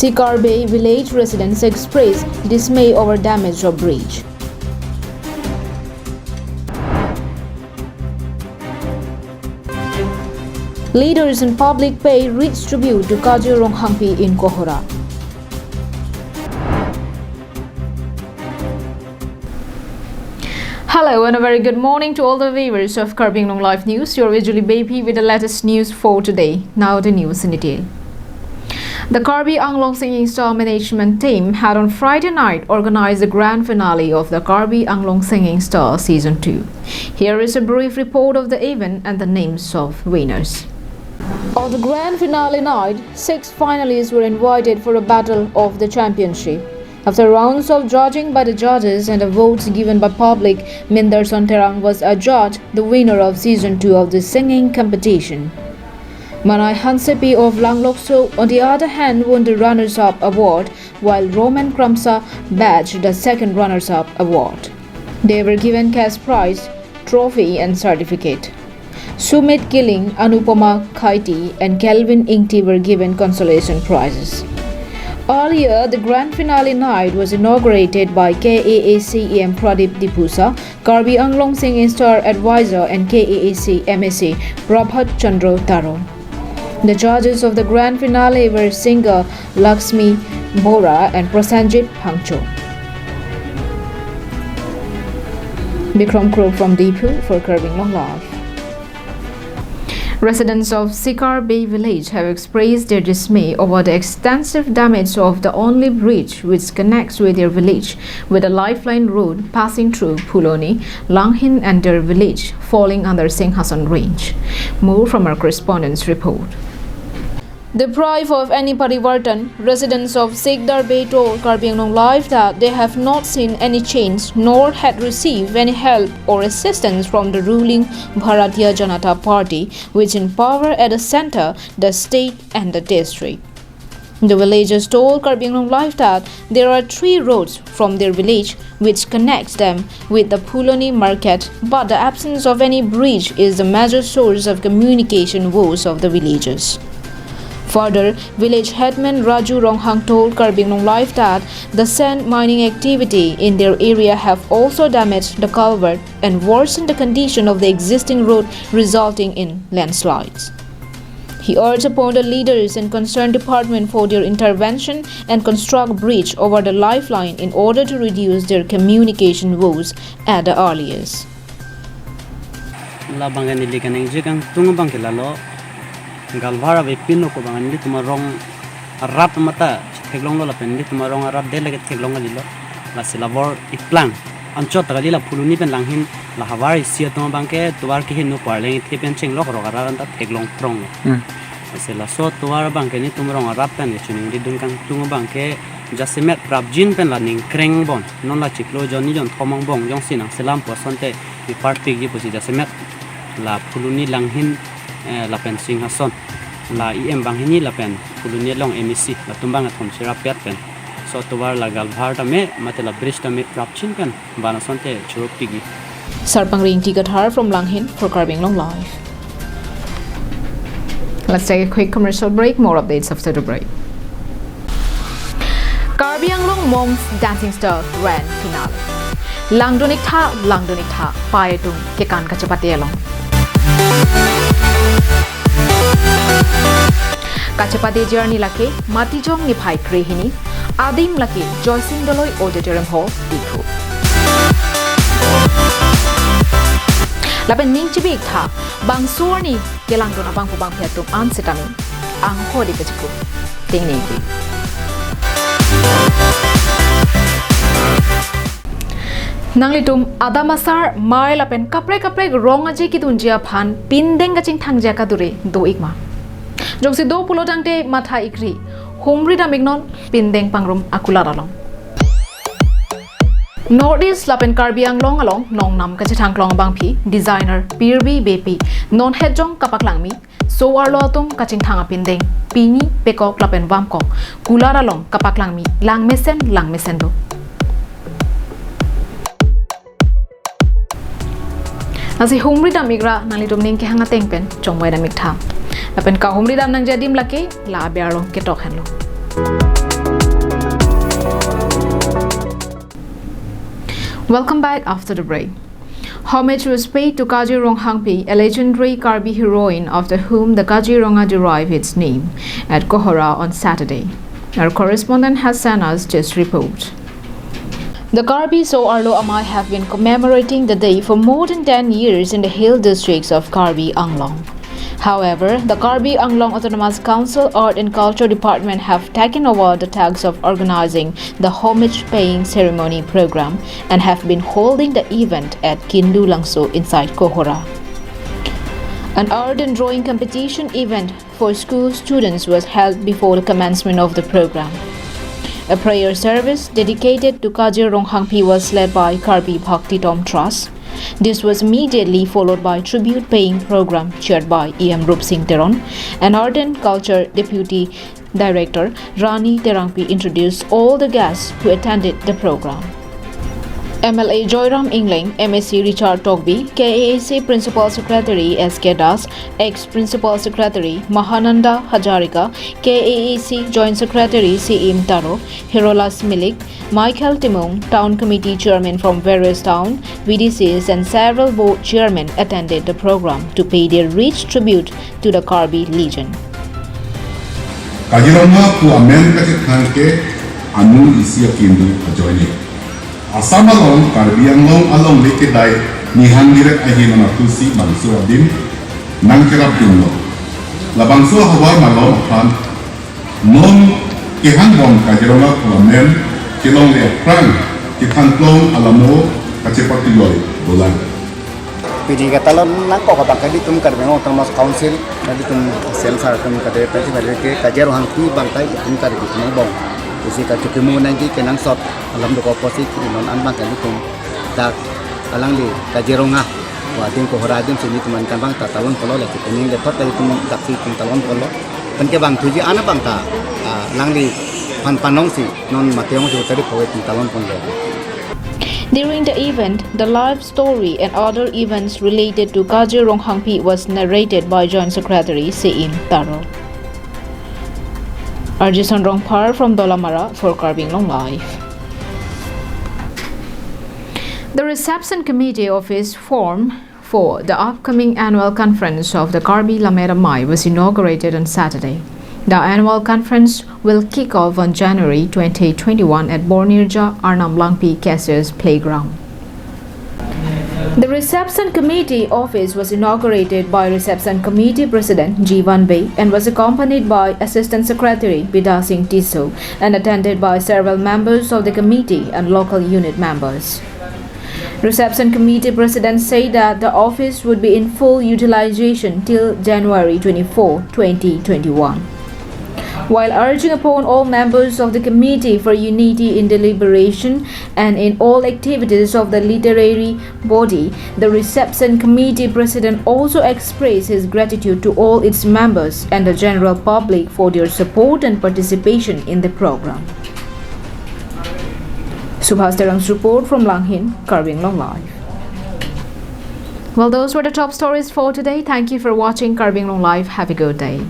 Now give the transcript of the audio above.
Sikar Bay village residents express dismay over damage of bridge. Leaders in public pay rich tribute to Kaijuronghangpi in Kohora. Hello and a very good morning to all the viewers of Kaijuronghangpi Live News. You're visually baby with the latest news for today. Now the news in detail. The Kaijuronghangpi Singing Star management team had on Friday night organized the grand finale of the Kaijuronghangpi Singing Star Season 2. Here is a brief report of the event and the names of winners. On the grand finale night, 6 finalists were invited for a battle of the championship. After rounds of judging by the judges and the votes given by public, Minder Sonterang was adjudged the winner of Season 2 of the singing competition. Manai Hansepi of Langlokso, on the other hand, won the runners-up award, while Roman Kramsa badged the second runners-up award. They were given cash prize, trophy and certificate. Sumit Gilling, Anupama Khaiti and Kelvin Ingti were given consolation prizes. Earlier, the grand finale night was inaugurated by KAAC-EM Pradeep Dipusa, Kaijuronghangpi Singing Star Advisor and KAAC MSc Prabhat Chandra Taro. The judges of the grand finale were singer Lakshmi Bora and Prasanjit Pangcho. Bikram Crow from Dipu for Kaijuronghangpi Live. Residents of Sikar Bay village have expressed their dismay over the extensive damage of the only bridge which connects with their village with a lifeline road passing through Phuloni, Langhin and their village falling under Singhasan range. More from our correspondent's report. Deprived of any parivartan, residents of Sikar Bay told Kaijuronghangpi Live that they have not seen any change nor had received any help or assistance from the ruling Bharatiya Janata Party, which in power at the center, the state and the district. The villagers told Kaijuronghangpi Live that there are 3 roads from their village which connects them with the Phuloni market, but the absence of any bridge is the major source of communication woes of the villagers. Further, village headman Raju Ronghang told Kaijuronghangpi Live that the sand mining activity in their area have also damaged the culvert and worsened the condition of the existing road, resulting in landslides. He urged upon the leaders and concerned department for their intervention and construct bridge over the lifeline in order to reduce their communication woes at the earliest. Galvara be pino ko bangan di tumarong arap mata teglong lo la pen di tumarong arap delegate teglong lo la silabor iplang ancho tagali la Phuloni pen langhin la hawari sia tong bangke tuwar ki hinu parleng tepen cheng lo ro garan ta teglong prong la so tuwar bangke ni tumarong arap pen chuning di dungkang tung bangke jasemet prabjin pen la ning kreng bon non la chiklo joni jon thomong bong jong sinang selam posonte di party gi posi jasemet la Phuloni langhin la pen Singhasan la IM banghini la pen Phuloni long MEC la tumbang athom sira pet pen so tobar la galbhar ta me mate la bridge ta me prapchin pen banasonte churop tigi Sarpang Ring Tigathar from Langhin for Kaijuronghangpi Live. Let's take a quick commercial break. More updates after the break. Kaijuronghangpi Mom's Dancing Star Grand Finale. Langdonik tha paetung kekan kachapatelong. Kachapati journey lake matijong ni phai krehini adim lake Joycing Doloi Auditorium Hall Dipu. Laban ning chibik tha bang suarni kelang dona bang pubang phetum an setami ang khodi pechiku ting ni ki. Nanglitum adamasar mai lapen kapre rong aje ki tunjia phan pindeng gaching thangja ka dure do ikma. Jongsi do pulo tangte matha ikri humri damignon pindeng pangrum akula dalong. Northeast lapen Kaijuronghangpi along nong nam ka chithang klong bangphi designer Pirbi Bepi non hejong kapaklangmi so arlotum kaching thanga pindeng pini pekok lapen wamkok kulara long kapaklangmi lang mesen do. Nasi humri dam migra nang litum ning ke hanga tengpen chongwai dam miktham lapen ka humri dam nang jadim lake la biarlo ketok henlo. Welcome back after the break. Homage was paid to Kaijuronghangpi, a legendary Karbi heroine after whom the Kaijuronga derived its name, at Kohora on Saturday. Our correspondent has sent us this report. The Karbi So Arlo Amai have been commemorating the day for more than 10 years in the hill districts of Karbi Anglong. However, the Karbi Anglong Autonomous Council Art and Culture Department have taken over the task of organizing the homage-paying ceremony program and have been holding the event at Kindu Langso inside Kohora. An art and drawing competition event for school students was held before the commencement of the program. A prayer service dedicated to Kaijuronghangpi was led by Karbi Bhakti Tom Trust. This was immediately followed by a tribute-paying program chaired by E.M. Rup Singh Teron. An Art and Culture Deputy Director Rani Terangpi introduced all the guests who attended the program. MLA Joyram Ingling, MSc Richard Togby, KAAC Principal Secretary S.K. Das, Ex-Principal Secretary Mahananda Hajarika, KAAC Joint Secretary C.M. Taro, Hirolas Milik, Michael Timung, Town Committee Chairmen from various towns, VDCs and several board chairmen attended the program to pay their rich tribute to the Karbi Legion. Kaijuronga pu amen ke anu isi kindu ajoini. Asam along Karbi Anglong along leke dai nihan direk ahi mana tusi bangsu adim nang kerap dungo. Labangsu hawai malong akan non kehan bom Kaijuronga pu amen kilong le prang kitan klong alamo kacepat tuyoi bulan. Pidi katalon nang ko kapag di tum Karbi Anglong Autonomous Council di tum sel sar tum kade peti balik ke Kaijuronghangpi bangkai tum Karbi tum bong. Isi ka tukimu nanti kenang sot alam do koposi non anbang kan tum tak alang li Kaijuronga wa tim Kohora dim sini tuman kan bang ta talon polo le kening le tot dari tum taksi tum talon polo pen ke bang tuji ana bang ta lang li pan panong si non mateong jo tadi poe tum talon polo. During the event, the live story and other events related to Kaijuronghangpi was narrated by Joint Secretary C.M. Taro. Arjun Rongpar from Dolamara for Karbi Anglong Live. The reception committee office formed for the upcoming annual conference of the Karbi Lamera Mai was inaugurated on Saturday. The annual conference will kick off on January 2021 at Bornirja Arnamlangpi Cassier's Playground. The reception committee office was inaugurated by reception committee president Jivan Bey and was accompanied by assistant secretary Bida Singh Tiso and attended by several members of the committee and local unit members. Reception committee president said that the office would be in full utilization till January 24, 2021. While urging upon all members of the committee for unity in deliberation and in all activities of the literary body, the reception committee president also expressed his gratitude to all its members and the general public for their support and participation in the program. Subhas Terang's report from Langhin, Karbi Anglong Live. Well, those were the top stories for today. Thank you for watching Karbi Anglong Live. Have a good day.